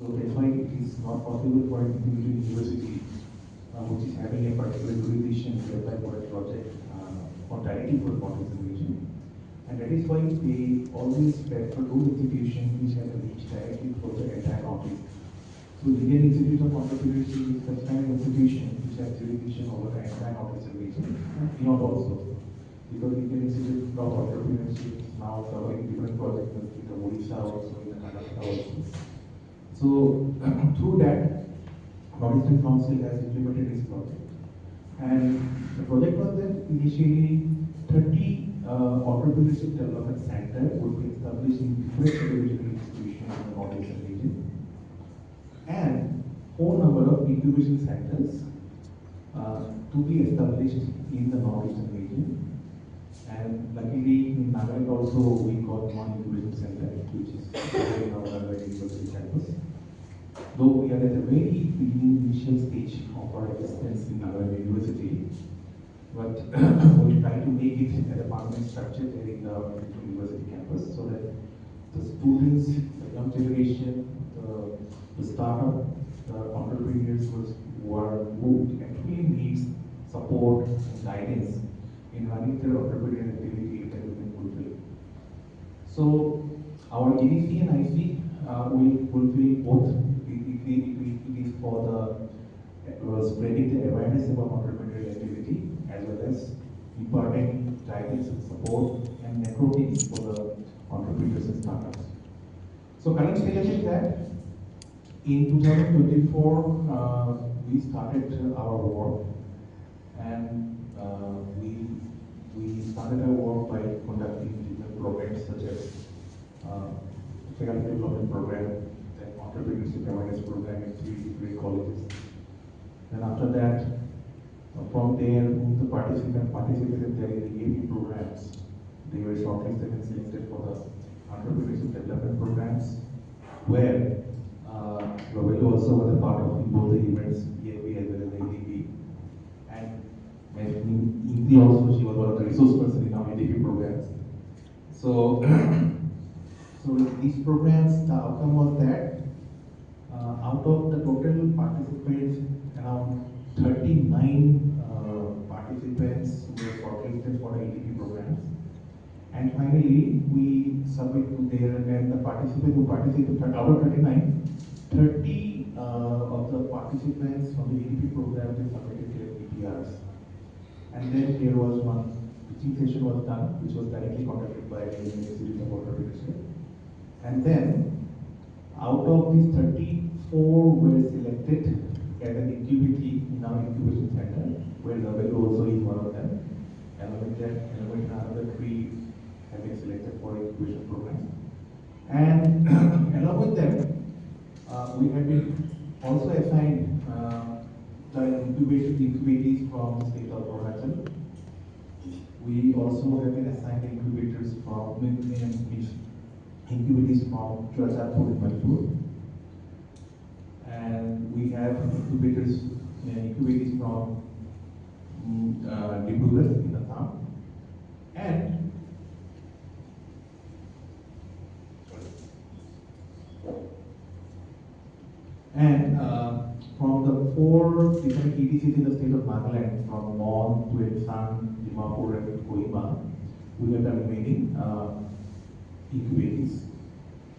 So that's why it is not possible for an individual university which is having a particular jurisdiction to apply for a project or directly for conservation. And that is why they always prefer those institutions which have a reach directly for the entire office. So the Indian Institute of Entrepreneurship is such kind of institution which has jurisdiction over the entire office region, beyond also. Because the Indian Institute of Entrepreneurship is now covering different projects in the Odisha also, in the Karnataka also. So through that, Northeastern Council has implemented this project. And the project was that initially 30 entrepreneurship development center would be established in different educational institutions in the Northeastern region. And 4 number of incubation centers to be established in the Northeastern region. And luckily in Nagaland also we got one incubation center, which is in our Nagaland University campus. Though we are at a very beginning initial stage of our existence in Nagaland University, but we try to make it as a permanent structure there in the university campus so that the students, the young generation, the startup, the entrepreneurs who actually needs support and guidance in running their entrepreneurial activity that we can fulfill. So our EDC and IC will fulfill both. It is for the spreading the awareness about entrepreneurial activity as well as imparting guidance and support and networking for the entrepreneurs and startups. So current status is that in 2024 we started our work, and we started our work by conducting different programs such as faculty development program, then entrepreneurship awareness program in 3 different colleges. Then after that, from there, the participants participated there in the EAP programs. They were shortlisted and selected for the entrepreneurship development programs, where Dhrubajyoti also was a part of both the events, EAP as well as the EDP. And India also, she was one of the resource person in our EDP programs. So, so with these programs, the outcome was that out of the total participants, around 39 participants were shortlisted for the EDP programs. And finally, we submit to their, and the participants who participated, out of 39, 30 of the participants from the EDP program they submitted their PPRs. And then there was one teaching session was done, which was directly conducted by the University of Entrepreneurship. And then, out of these 34 were selected as an incubity in our incubation center, where Dhrubajyoti also is one of them. And with that, another 3 have been selected for incubation program. And along with them, we have been also assigned the incubatees from the state of Arunachal. We also have been assigned incubators from incubatees from Churachapur in Manipur. And we have incubatees from Dhrubajyoti in Assam. And from the 4 different EDCs in the state of Nagaland, from Mon to Ensan, Dimapur, and Kohima, we have the remaining incubatees.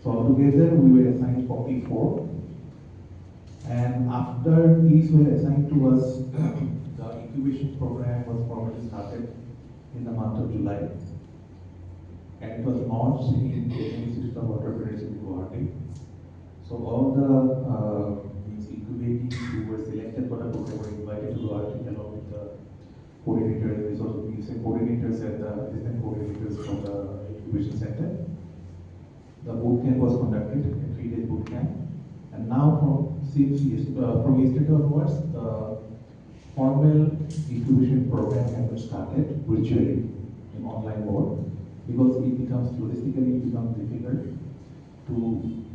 So altogether, we were assigned 44. And after these were assigned to us, the incubation program was formally started in the month of July. And it was launched in the Institute of Entrepreneurship in Guwahati. So all the incubatees who were selected for the program were invited to Guwahati along with the coordinators, coordinators and the assistant coordinators from the incubation center. The boot camp was conducted, a 3-day boot camp. And now from yesterday onwards, the formal incubation program has been started virtually in online mode, because it becomes logistically difficult to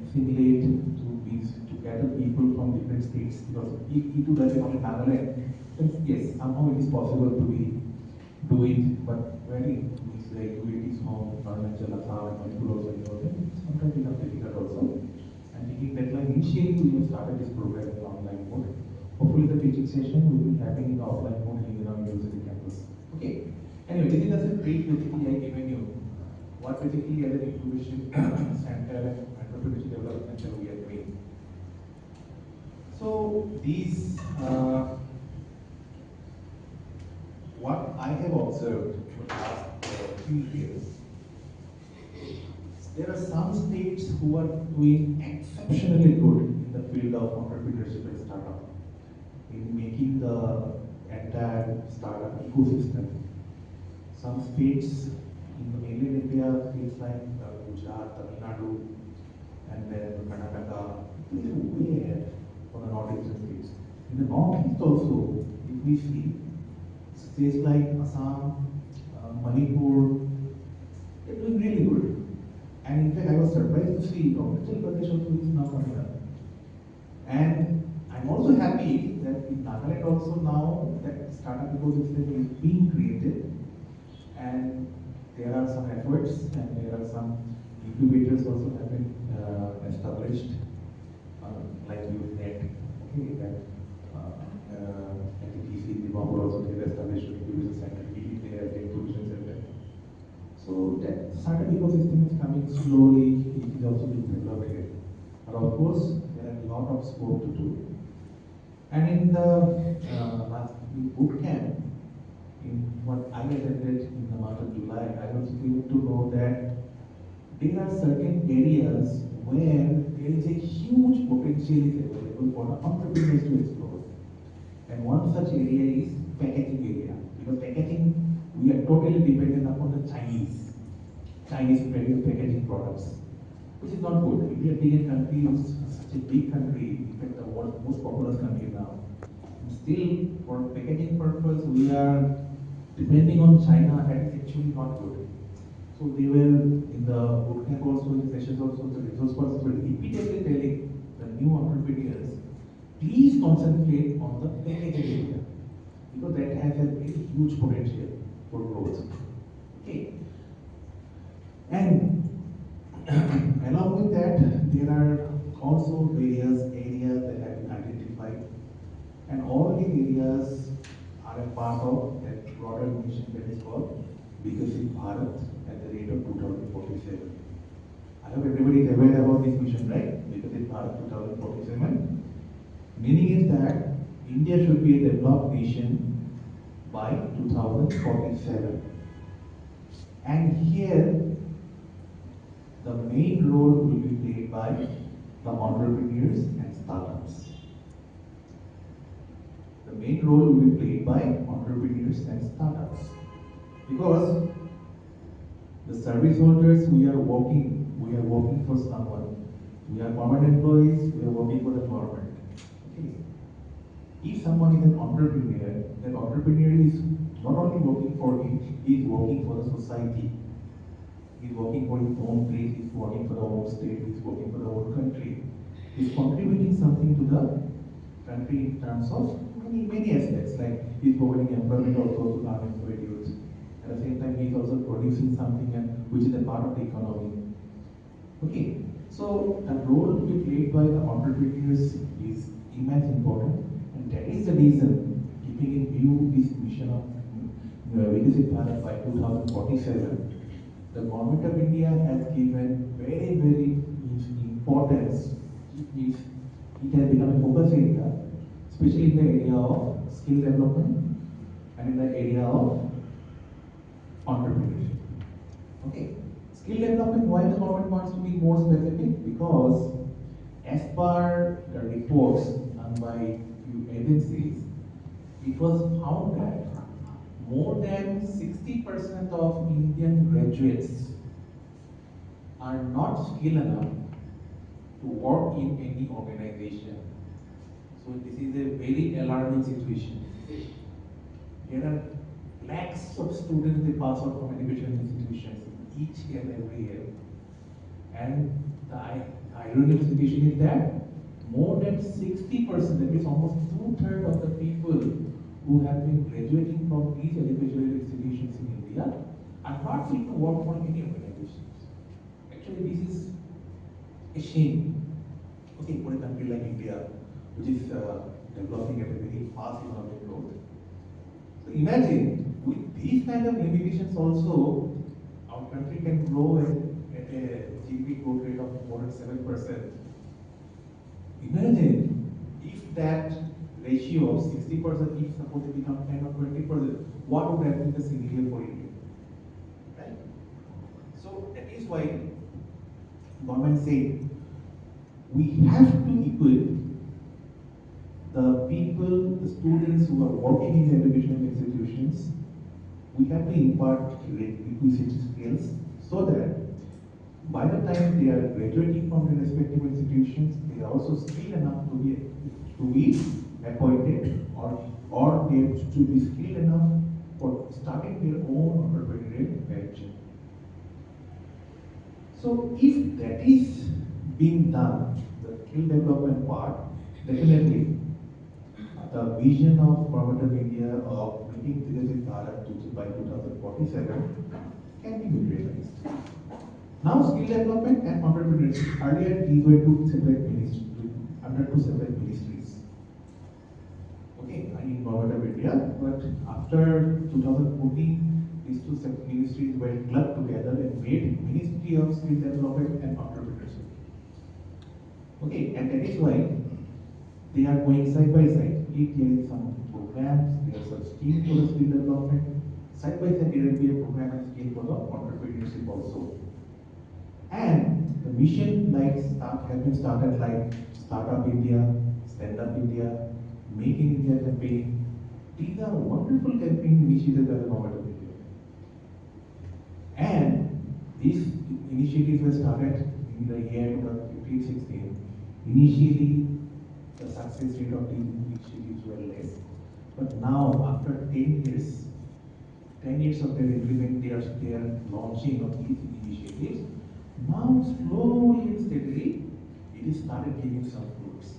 assimilate, to gather people from different states, because if you does it only Nagaland, then yes, somehow it is possible to do it, but when it is like activities from Arunachal, Assam, and Manipur also, sometimes it becomes difficult also. And thinking that like initially we have started this program in online mode. Hopefully the teaching session will be happening in the offline mode in the university campus. Okay. Anyway, this is just a brief basically I given you what basically as an incubation center and entrepreneurship development center we are doing. So these what I have observed over the last few years, there are some states who are doing exceptionally good in the field of entrepreneurship and startup, in making the entire startup ecosystem. Some states in the mainland India, states like Gujarat, Tamil Nadu, and then Karnataka, they are way ahead for the northeastern states. In the northeast also, if we see, states like Assam, Manipur, they're doing really good. And in fact, I was surprised to see Arunachal Pradesh also is now coming up. And I'm also happy that in Nagaland also now that startup ecosystem is being created. And there are some efforts and there are some incubators also have been established, like UNET, okay, that NTPC, Dibamur also they have established an incubation center, there at the incubation center. So that startup ecosystem is coming slowly, it is also being developed here. But of course, there are a lot of scope to do. And in the last boot camp, in what I attended in the month of July, I was able to know that there are certain areas where there is a huge potential is available for the entrepreneurs to explore. And one such area is packaging area. Because packaging, we are totally dependent upon the Chinese packaging products, which is not good. India being a country, such a big country, in fact the world's most populous country now. And still, for packaging purpose, we are depending on China, that is actually not good. So they were in the bootcamp also, in the sessions also, the resource persons were repeatedly telling the new entrepreneurs, please concentrate on the packaging area, because that has a very huge potential for growth. Okay. And along with that, there are also various areas that have been identified, and all these areas are a part of that broader mission that is called Vikasit Bharat at the rate of 2047. I hope everybody is aware about this mission, right? Vikasit Bharat 2047. Meaning is that India should be a developed nation by 2047. And here, the main role will be played by the entrepreneurs and startups. The main role will be played by entrepreneurs and startups. Because the service holders, we are working for someone. We are permanent employees, we are working for the government. Okay. If someone is an entrepreneur, that entrepreneur is not only working for him, he is working for the society. He's working for his own place, he's working for the own state, he's working for the own country. He's contributing something to the country in terms of many aspects, like he's providing employment also to unemployed youth. At the same time, he's also producing something which is a part of the economy. Okay, so the role to be played by the entrepreneurs is immense important, and that is the reason, keeping in view this mission of Vikasit Bharat by 2047. The government of India has given very importance. It has become a focus area, especially in the area of skill development and in the area of entrepreneurship. Okay, skill development. Why the government wants to be more specific? Because as per the reports done by few agencies, it was found that more than 60% of Indian graduates are not skilled enough to work in any organization. So this is a very alarming situation. There are lakhs of students they pass out from education institutions each and every year. And the ironic situation is that more than 60%, that is almost 2/3 of the people who have been graduating from these educational institutions in India are not fit to work for any organizations. Actually, this is a shame. Okay, for a country like India, which is developing at a very fast economic growth. So imagine, with these kind of limitations also, our country can grow at a GDP growth rate of more than 7%. Imagine if that ratio of 60%, if suppose it become 10 or 20%, what would have been the scenario for India? Right? So that is why government said we have to equip the people, the students who are working in educational institutions. We have to impart requisite skills so that by the time they are graduating from their respective institutions, they are also skilled enough to be appointed, or they should be skilled enough for starting their own entrepreneurial venture. So if that is being done, the skill development part, definitely the vision of Government of India of making Viksit Bharat by 2047 can be realized. Now skill development and entrepreneurship, earlier these were two separate ministries, under two separate ministries. Okay, in Government of India, but after 2014, these two separate ministries were clubbed together and made Ministry of Skill Development and Entrepreneurship. Okay, and that is why they are going side by side. If there is some programs, there is some scheme for the skill development. Side by side, there will be a program and scheme for the entrepreneurship also. And the mission has been started like Startup India, Stand Up India, Make in India campaign. These are wonderful campaign initiatives by the Government of India. And these initiatives were started in the year 2015-16. Initially, the success rate of these initiatives were less. But now, after 10 years of their implementation, their launching of these initiatives, now slowly and steadily, it is started giving some fruits.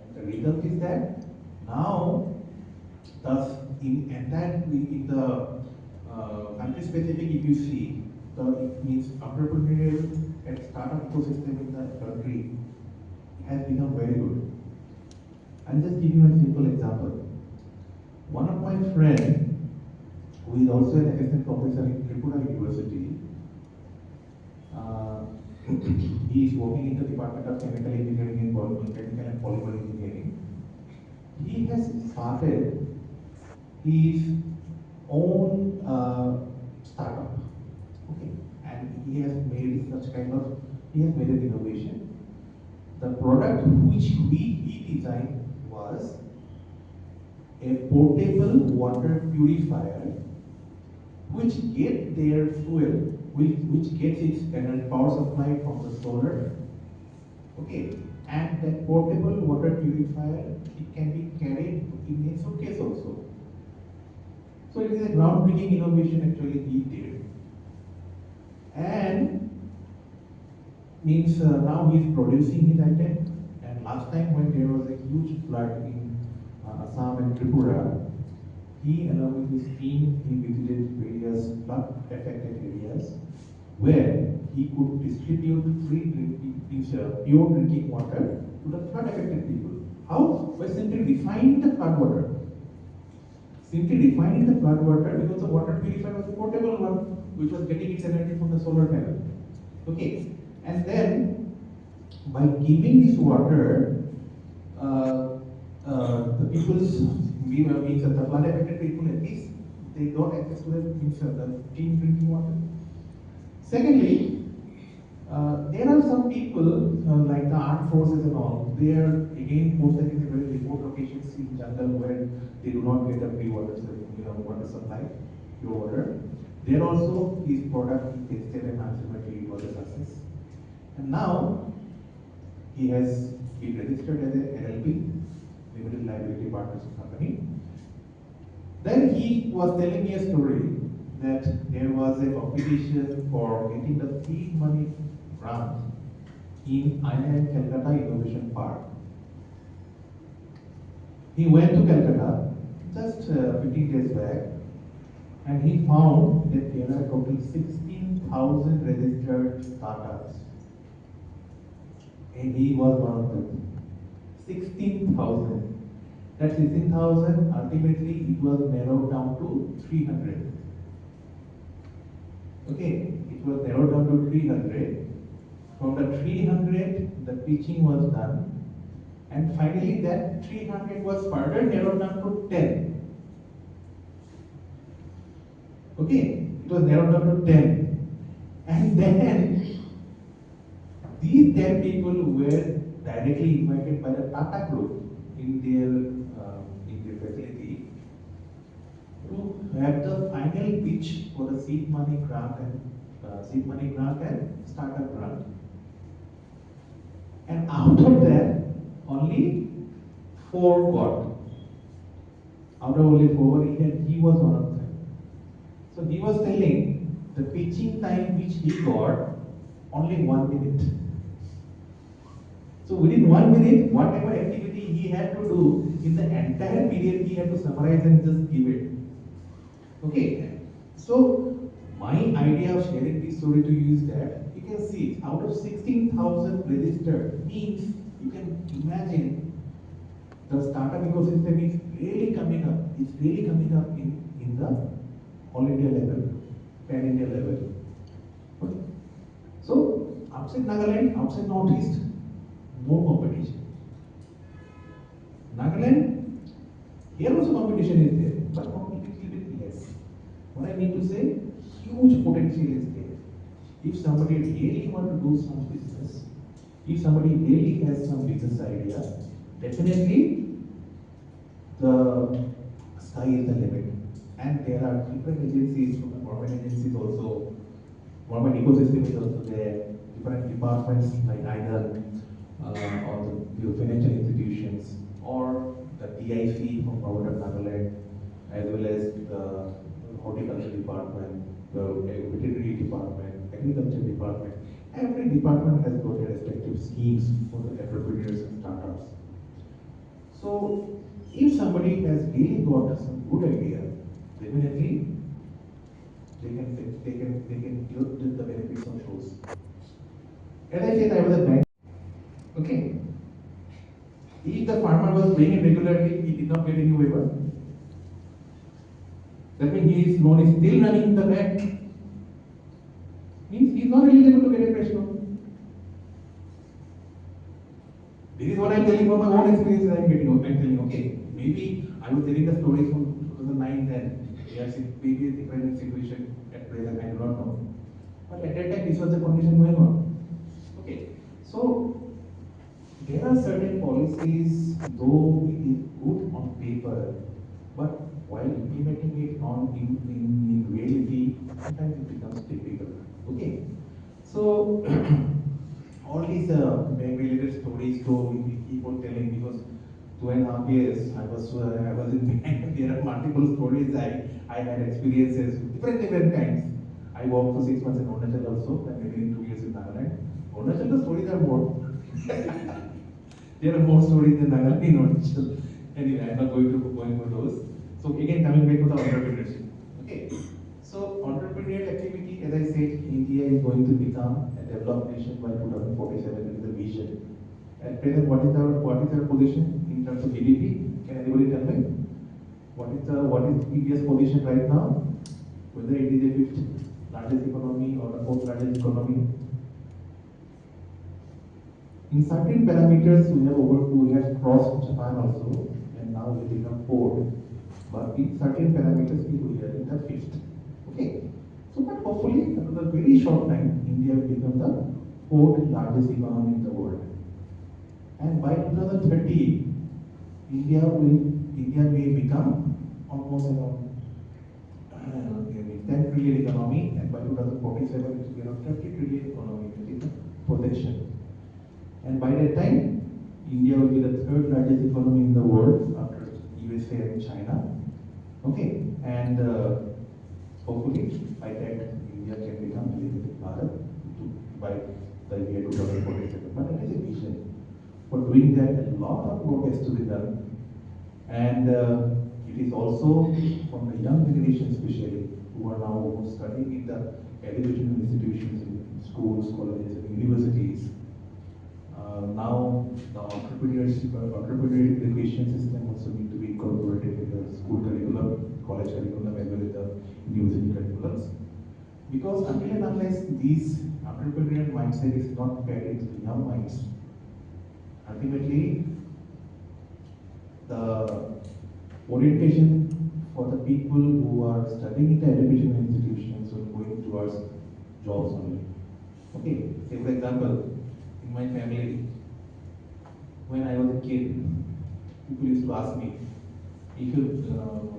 And the result is that now, thus in the country specific, if you see, it means entrepreneurial and startup ecosystem in the country has become very good. I'll just give you a simple example. One of my friends, who is also an assistant professor in Tripura University, he is working in the Department of Chemical Engineering and Chemical and Polymer Engineering. He has started his own startup. Okay, and he has made an innovation. The product which he designed was a portable water purifier which gets their fuel, which gets its power supply from the solar. Okay, and that portable water purifier, it can be carried in a suitcase also. So it is a groundbreaking innovation actually he did. And means now he is producing his item. And last time when there was a huge flood in Assam and Tripura, he along with his team, he visited various flood affected areas where he could distribute pure drinking water to the flood affected people. How? By simply refining the flood water. Simply refining the flood water, because the water purifier was a portable one which was getting its energy from the solar panel. Okay, and then by giving this water, the people's means the flood affected people, at least they got access to the clean drinking water. Secondly, there are some people like the armed forces and all. They are again posted in very remote locations in jungle where they do not get a free water supply, pure water. There also his product he tested and ultimately it was a success. And now he has been registered as a LLP, Limited Liability Partnership Company. Then he was telling me a story that there was a competition for getting the seed money grant in IIM Calcutta Innovation Park. He went to Calcutta just 15 days back and he found that there are total 16,000 registered startups. and he was one of them. 16,000. That 16,000, ultimately it was narrowed down to 300. Okay, it was narrowed down to 300. From the 300, the pitching was done. And finally that 300 was further narrowed down to 10. Okay, it was narrowed down to 10. And then these 10 people were directly invited by the Tata Group in their facility to have the final pitch for the seed money grant and startup grant. And out of that, only 4 got. Out of only 4, he was one of them. So he was telling the pitching time which he got only 1 minute. So within 1 minute, whatever activity he had to do in the entire period, he had to summarize and just give it. Okay. So my idea of sharing this story to you is that you can see out of 16,000 registered means you can imagine the startup ecosystem is really coming up. It's really coming up in the all India level, pan India level. Okay. So outside Nagaland, outside Northeast, more competition. Nagaland, here also competition is there, but completely bit less. What I mean to say, huge potential is there. If somebody really want to do some business, if somebody really has some business idea, definitely the sky is the limit. And there are different agencies, from the government agencies also, government ecosystem is also there, different departments like either or the financial institutions or the DIC from Government of Nagaland, as well as the horticulture department, the veterinary department, agriculture department. Every department has got their respective schemes for the entrepreneurs and startups. So if somebody has really got some good idea, definitely they can use the benefits of those. As I said, I was a bank. Okay. If the farmer was paying it regularly, he did not get any waiver. That means his loan is still running in the bank. Means he is not eligible to get a fresh loan. This is what I am telling from my own experience that I am getting. I am telling, okay, maybe I was telling the stories from 2009 then. Yes, it may be a different situation at present, I do not know. But at that time, this was the condition going on. Okay, so there are certain policies, though it is good on paper, but while implementing it in reality, sometimes it becomes difficult. Okay, so all these related stories, though we keep on telling, because 2.5 years I was in bank. There are multiple stories. I had experiences, different kinds. I worked for 6 months in Arunachal also, and maybe in 2 years in Nagaland. Arunachal, the stories are more. There are more stories than Nagaland in Arunachal. Anyway, I'm not going for those. So again, coming back to the entrepreneurship. Okay. So entrepreneurial activity, as I said, India is going to become a developed nation by 2047. It is a vision. At present, what is our position in terms of GDP? Can anybody tell me? What is India's position right now? Whether it is the 5th largest economy or the 4th largest economy? In certain parameters, we have crossed Japan also, and now we become 4th. But in certain parameters, we are in the 5th. Okay. So, but hopefully, after a very short time, India will become the 4th largest economy in the world. And by 2030, India may become almost around 10 trillion economy, and by 2047 it will be around 30 trillion economy, which is the projection. And by that time, India will be the 3rd largest economy in the world after USA and China. Okay, and hopefully by that India can become a little bit larger by the year 2047. But that is a vision. For doing that, a lot of work has to be done, and it is also from the young generation, especially who are now studying in the educational institutions, in schools, colleges, and universities. Now the entrepreneurial education system also need to be incorporated in the school curriculum, college curriculum, as well as the university curriculums. Because until and unless this entrepreneurial mindset is not fed into young minds, ultimately the orientation for the people who are studying in the educational institutions or going towards jobs only. Okay, say for example, in my family, when I was a kid, people used to ask me, if you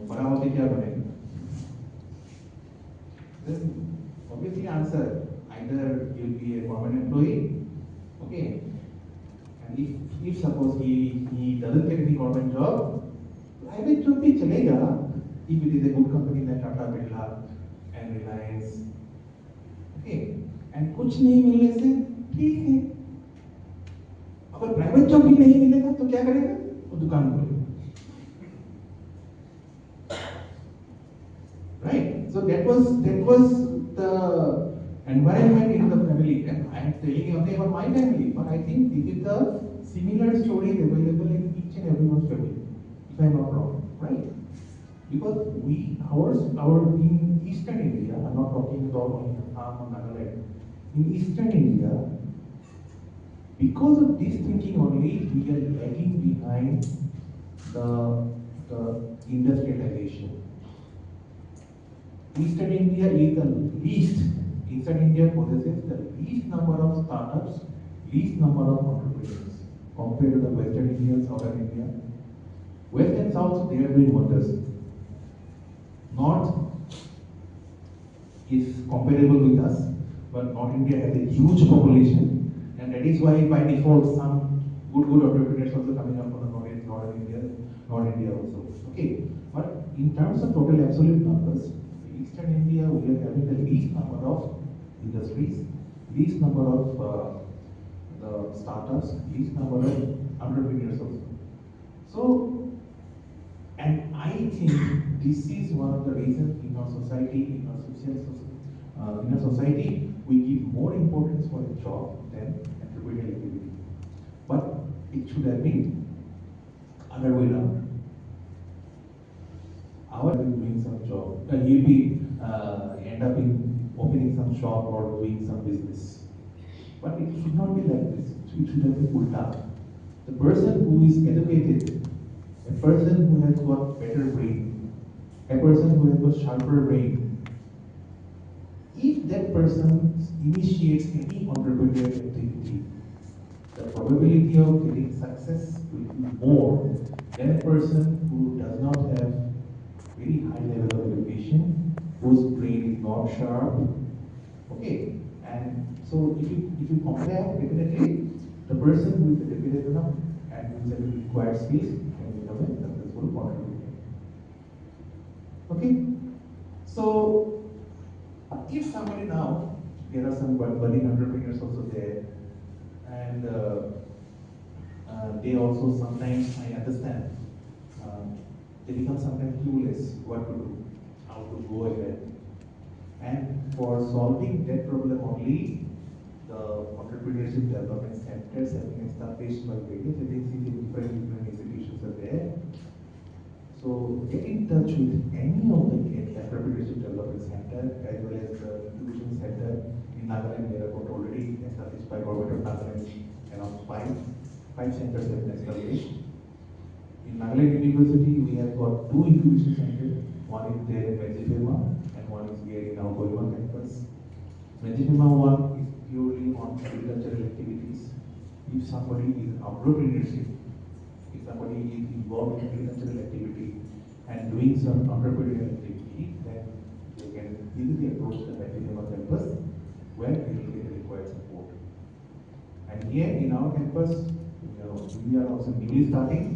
बड़ा होके क्या बनेगा? Then obviously answer, either you'll be a government employee, okay, and if suppose he doesn't get any government job, private job भी चलेगा, if it is a good company like Tata Birla and Reliance, okay, and कुछ नहीं मिलने से ठीक है. अगर private job भी नहीं मिलेगा तो क्या करेगा? वो दुकान खोलेगा. Right? So that was the environment in the family, and I am telling you only about my family, but I think this is the similar stories available in each and everyone's family, if I am not wrong, right? Because our in Eastern India, I'm not talking about in Assam or Nagaland, in Eastern India, because of this thinking only, we are lagging behind the industrialization. Eastern India is the least, Eastern India possesses the least number of startups, least number of entrepreneurs compared to the Western India, Southern India. West and South, they are doing wonders. North is comparable with us, but North India has a huge population, and that is why by default some good entrepreneurs also coming up from the North India also. Okay, but in terms of total absolute numbers, Eastern India, we are having the least number of industries, least number of the startups, least number of entrepreneurs also. So, and I think this is one of the reasons in our society, in our society, we give more importance for a job than entrepreneurial activity. But it should have been other way around. Our doing some job, he'll be end up in opening some shop or doing some business. But it should not be like this. It should have been ulta. The person who is educated, a person who has got better brain, a person who has got sharper brain, if that person initiates any entrepreneurial activity, the probability of getting success will be more than a person who does not have very high level of education, whose brain is not sharp. Okay, and so if you compare, definitely the person who is educated enough and who has the required skills can become a successful contributor. Okay, so if somebody now, there are some budding entrepreneurs also there, and they also sometimes, I understand, they become sometimes clueless what to do, how to go ahead. And for solving that problem only, the Entrepreneurship Development Centers have been established by various agencies in different institutions are there. So get in touch with any of the Entrepreneurship Development Center as well as the Inclusion Center in Nagaland Airport, already established by Government of Nagaland. Around five centers have been established. In Nagaland University, we have got 2 incubation centers. One is there in Vejifema and one is here in our Kohima Campus. Vejifema one is purely on agricultural activities. If somebody is entrepreneurship, if somebody is involved in agricultural activity and doing some entrepreneurial activity, then they can easily approach the Vejifema campus where they will get the required support. And here in our campus, we are also newly starting.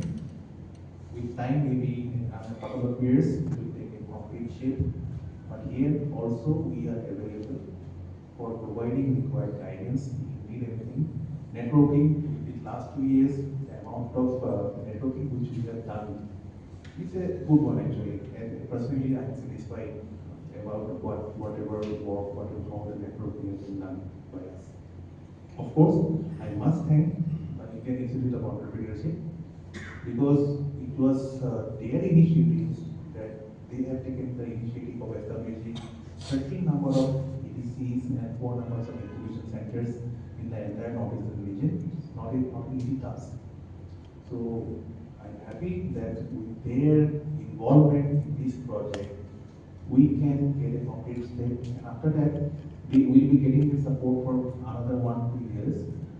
With time, maybe in a couple of years, it will take a concrete shape. But here also, we are available for providing required guidance if you need anything. Networking, in the last 2 years, the amount of networking which we have done is a good one actually. And personally, I am satisfied about whatever work, whatever all the networking has been done by us. Of course, I must thank Indian Institute of Entrepreneurship, because it was their initiatives that they have taken the initiative of establishing certain number of EDCs and 4 numbers of incubation centers in the entire northeastern region. It's not an easy task. So I'm happy that with their involvement in this project, we can get a concrete step, and after that, we will be getting the support for another 1-2 years.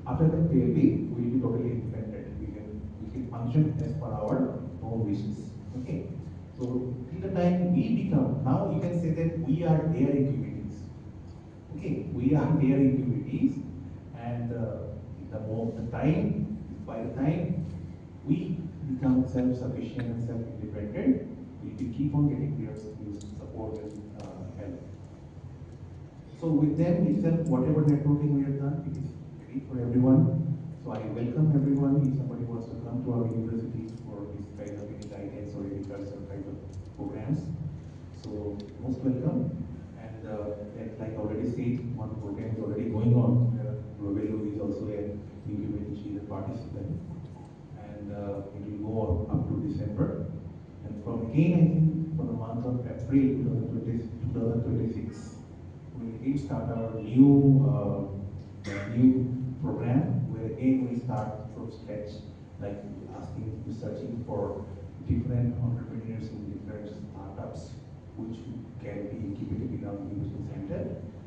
After that, we will be totally independent. We can function as per our own wishes. Okay. So till the time we become, now you can say that we are their incubators. Okay, we are their incubators, and by the time we become self-sufficient and self-independent, we will keep on getting their support and help. So with them itself, whatever networking we have done, it is ready for everyone. So I welcome everyone. If somebody wants to come to our university for this kind of any guidance or any cultural kind of programs, so most welcome. And like I already said, one program is already going on. Dhrubajyoti is also a incubator, she is a participant, and it will go on up to December. And from again, I think for the month of April 2026, we will start our new program, where again we start from scratch, like searching for different entrepreneurs in different startups, which can be incubated in our incubation center,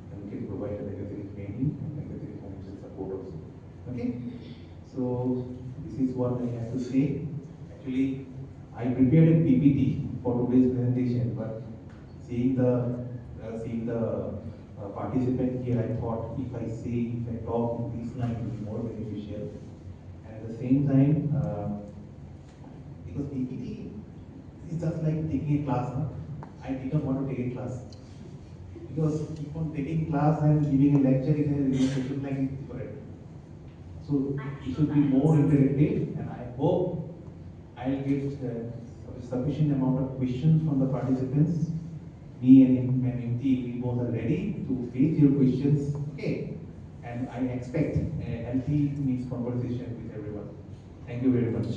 and we can provide a necessary training and necessary financial support also. Okay, so this is what I have to say. Actually, I prepared a PPT for today's presentation, but seeing the participant here, I thought if I talk in this line, it will be more beneficial. And at the same time, because PPT is just like taking a class, huh? I didn't want to take a class. Because keep on taking class and giving a lecture in a session like is different. So it should be more interactive, and I hope I'll get a sufficient amount of questions from the participants. Me and MT, we both are ready to face your questions. Okay, and I expect a healthy conversation with everyone. Thank you very much.